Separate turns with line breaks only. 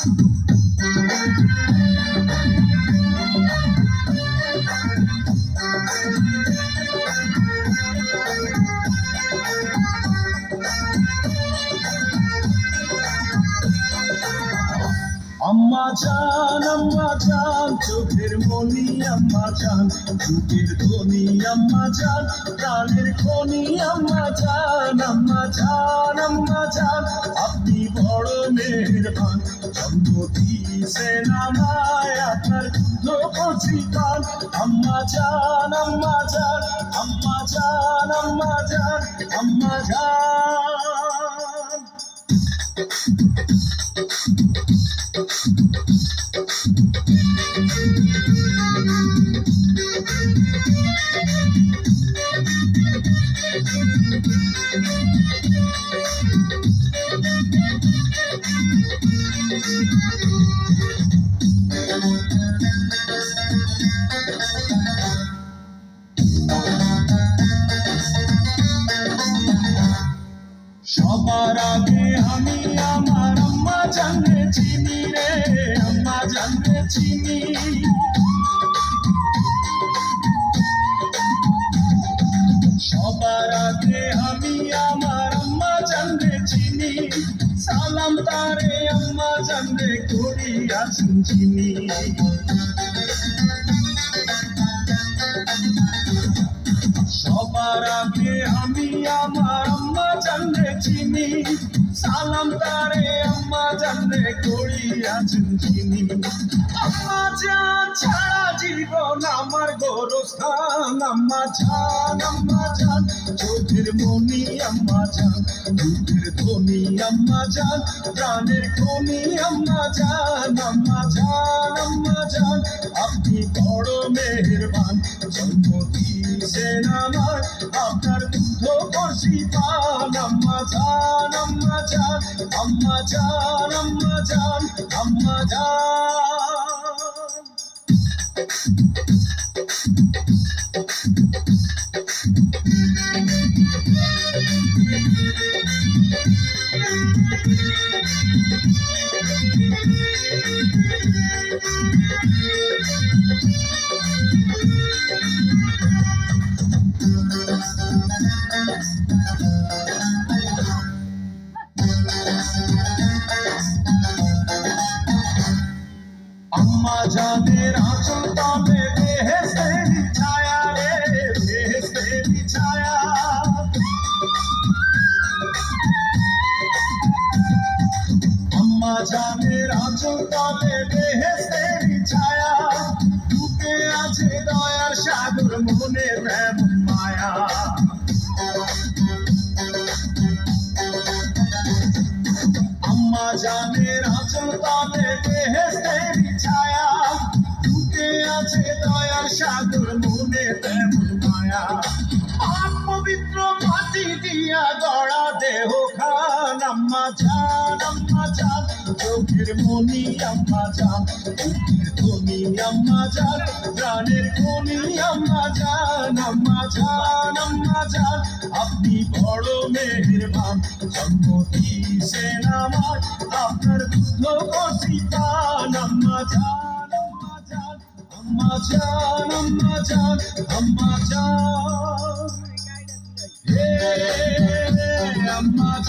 আম্মা জান চোখের মনি আম্মা জান, বুকের ধ্বনি আম্মা জান, প্রাণের খনি আম্মা জান। আম্মা জান আপনি বড় মেহেরবান, জন্ম দিয়েছেন আমায় আপনার দুধ কচি পান। আম্মা জান আম্মা জান আম্মা জান আম্মা জান আম্মা জান। সবার আগে আমি আমার আম্মা জানরে চিনি রে, আম্মা জানরে চিনি। সবার আগে আমি আমার আম্মা জানরে চিনি, সালাম তারে আম্মা জানরে করি আছেন চিনি। সবার আগে আমি আমার আম্মা জানরে চিনি, সালাম তারে আম্মা জানরে করি আছেন চিনি। আম্মা জান ছাড়া জীবন আমার গোরস্থান। আম্মা জান চোখের মনি আম্মা জান, বুকের ধ্বনি আম্মা জান, প্রাণের খনি আম্মা জান। আম্মা জান আপনি বড় মেহেরবান, জন্ম দিয়েছেন আমায় আপনার দুধ কচি পান। আম্মা জান আম্মা জান আম্মা জান আম্মা জান আম্মা জান। আম্মা জানের আঁচল তলে বেহেশতের ছায়া রে, বেহেশতের ছায়া। আম্মা জানের আঁচল তলে বেহেশতের ছায়া, বুকে আছে দয়ার সাগর, মনে তেমন মায়া। আম্মা জানের আঁচল তলে বেহেশতের ছায়া, বুকে আছে দয়ার সাগর, মনে তেমন মায়া। পবিত্র মাটি দিয়া গড়া দেহ খান। আম্মা জান চোখের মনি আম্মা জান, বুকের ধ্বনি আম্মা জান, প্রাণের খনি আম্মা জান। আম্মা জান আপনি বড় মেহেরবান, জন্ম দিয়েছেন আমায় আপনার দুধ কচি পান। আম্মা জান আম্মা জান আম্মা জান আম্মা জান হে আম্মা জান।